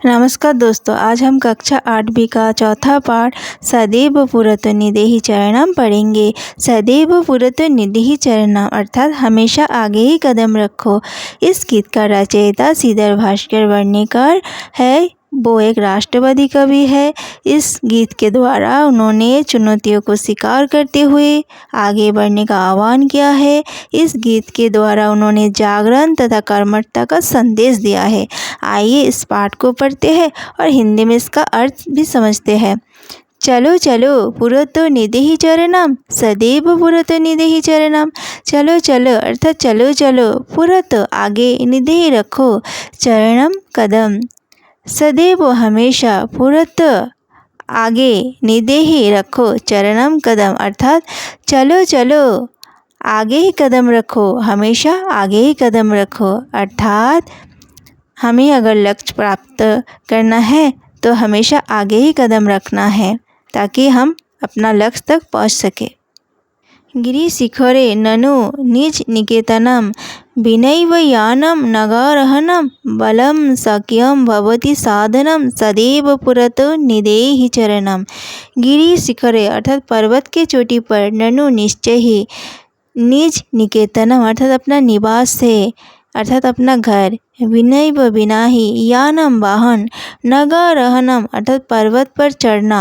नमस्कार दोस्तों, आज हम कक्षा 8वीं का चौथा पाठ सदैव पुरतो निधेहि चरणम पढ़ेंगे। सदैव पुरतो निधेहि चरणम अर्थात हमेशा आगे ही कदम रखो। इस गीत का रचयिता श्रीधर भास्कर वर्णिकर है। वो एक राष्ट्रवादी कवि है। इस गीत के द्वारा उन्होंने चुनौतियों को स्वीकार करते हुए आगे बढ़ने का आह्वान किया है। इस गीत के द्वारा उन्होंने जागरण तथा कर्मठता का संदेश दिया है। आइए इस पाठ को पढ़ते हैं और हिंदी में इसका अर्थ भी समझते हैं। चलो चलो पुरतो निधेहि चरणम, सदैव पुरतो निधेहि चरणम। चलो चलो अर्थात चलो चलो, पुरतो आगे, निधेहि रखो, चरणम कदम, सदैव हमेशा, पुरतो आगे, निधेहि रखो, चरणम कदम अर्थात चलो चलो आगे ही कदम रखो, हमेशा आगे ही कदम रखो। अर्थात हमें अगर लक्ष्य प्राप्त करना है तो हमेशा आगे ही कदम रखना है ताकि हम अपना लक्ष्य तक पहुंच सके। गिरिशिखरे ननु निज निकेतनम, विनैव यानम नगारहनम, बलम शक्यम भवति साधनम, सदैव पुरतो निधेहि चरणम। गिरिशिखरे अर्थात पर्वत के चोटी पर, ननु निश्चय ही, निज निकेतनम अर्थात अपना निवास है अर्थात अपना घर, विनैव बिना ही, यानम वाहन, नगारहनम अर्थात पर्वत पर चढ़ना,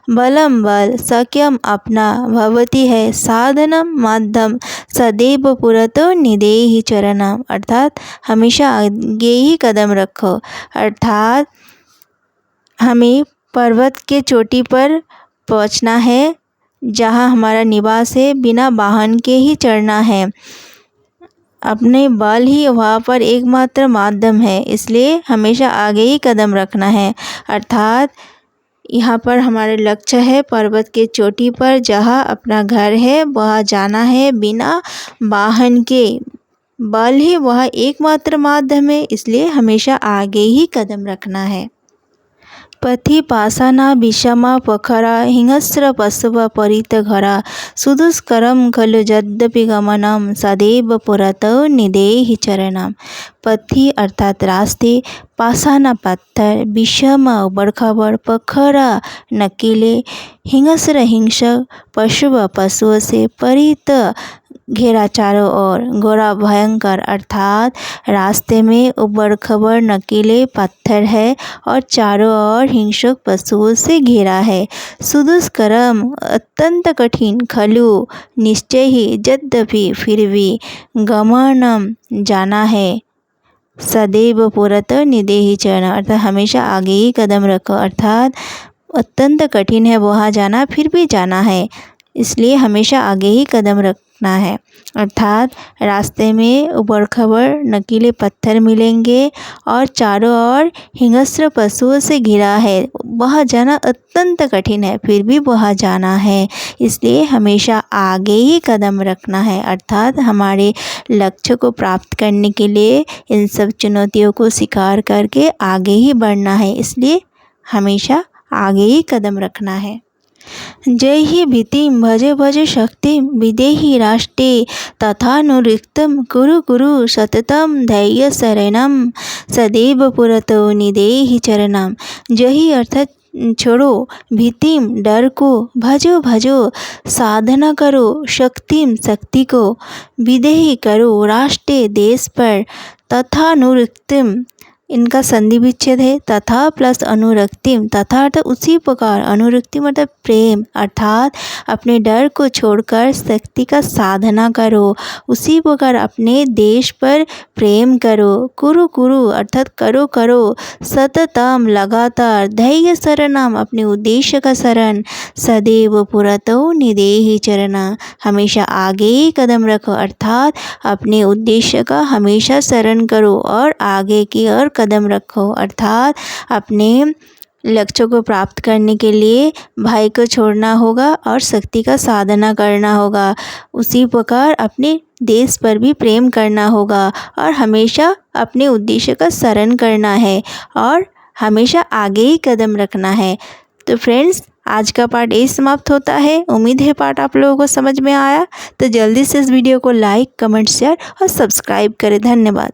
बलम बल, शक्यम अपना, भवति है, साधनम माध्यम, सदैव पुरतो निधेहि चरणम अर्थात हमेशा आगे ही कदम रखो। अर्थात हमें पर्वत के चोटी पर पहुंचना है जहां हमारा निवास है, बिना वाहन के ही चढ़ना है। अपने बल ही वहाँ पर एकमात्र माध्यम है, इसलिए हमेशा आगे ही कदम रखना है। अर्थात यहाँ पर हमारे लक्ष्य है पर्वत के चोटी पर, जहाँ अपना घर है वहाँ जाना है बिना वाहन के। बल ही वह एकमात्र माध्यम है, इसलिए हमेशा आगे ही कदम रखना है। पथि पाषाणा विषमा पखरा, हिंस्र पशुव परित घरा, सुदुष्करम खलु यद्यपि गमनम, सदैव पुरतो निधेहि चरणम। पथि अर्थात रास्ते, पाषाणा पत्थर, विषम उबड़ खाबड़, पखरा नकीले, हिंस्र हिंसक, पशुव पशुओं से, परित घेरा चारों ओर, घोरा भयंकर अर्थात रास्ते में उबड़ खबड़ नकीले पत्थर है और चारों ओर हिंसक पशुओं से घेरा है। सुदुष्करम अत्यंत कठिन, खलु निश्चय ही, यद्यपि फिर भी, गमनम जाना है, सदैव पुरतो निधेहि चरणम अर्थात हमेशा आगे ही कदम रखो। अर्थात अत्यंत कठिन है वहाँ जाना, फिर भी जाना है, इसलिए हमेशा आगे ही कदम रखना है। अर्थात रास्ते में उबड़ खबड़ नकीले पत्थर मिलेंगे और चारों ओर हिंस्र पशुओं से घिरा है, वह जाना अत्यंत कठिन है, फिर भी वह जाना है, इसलिए हमेशा आगे ही कदम रखना है। अर्थात हमारे लक्ष्य को प्राप्त करने के लिए इन सब चुनौतियों को स्वीकार करके आगे ही बढ़ना है, इसलिए हमेशा आगे ही कदम रखना है। जय ही भीतिम भजे भजे शक्तिम, विदेहि राष्ट्रे तथानुरिक्तम, कुरु कुरु सततम धैर्य शरणम, सदैव पुरतो निधेहि चरणम। जय अर्थात छोड़ो, भीतिम डर को, भजो भजो साधना करो, शक्तिम शक्ति को, विदेहि करो राष्ट्रे देश पर, तथानुरिक्तम इनका संधि विच्छेद है, तथा प्लस अनुरक्तिम, तथा अर्थात उसी प्रकार, अनुरक्ति मतलब प्रेम, अर्थात अपने डर को छोड़कर शक्ति का साधना करो, उसी प्रकार अपने देश पर प्रेम करो। कुरु कुरु अर्थात करो करो, सततम लगातार, धैर्य शरणम अपने उद्देश्य का शरण, सदैव पुरतो निधेहि चरणम हमेशा आगे ही कदम रखो, अर्थात अपने उद्देश्य का हमेशा शरण करो और आगे की ओर कदम रखो। अर्थात अपने लक्ष्य को प्राप्त करने के लिए भाई को छोड़ना होगा और शक्ति का साधना करना होगा, उसी प्रकार अपने देश पर भी प्रेम करना होगा और हमेशा अपने उद्देश्य का शरण करना है और हमेशा आगे ही कदम रखना है। तो फ्रेंड्स, आज का पाठ यही समाप्त होता है। उम्मीद है पाठ आप लोगों को समझ में आया। तो जल्दी से इस वीडियो को लाइक, कमेंट, शेयर और सब्सक्राइब करें। धन्यवाद।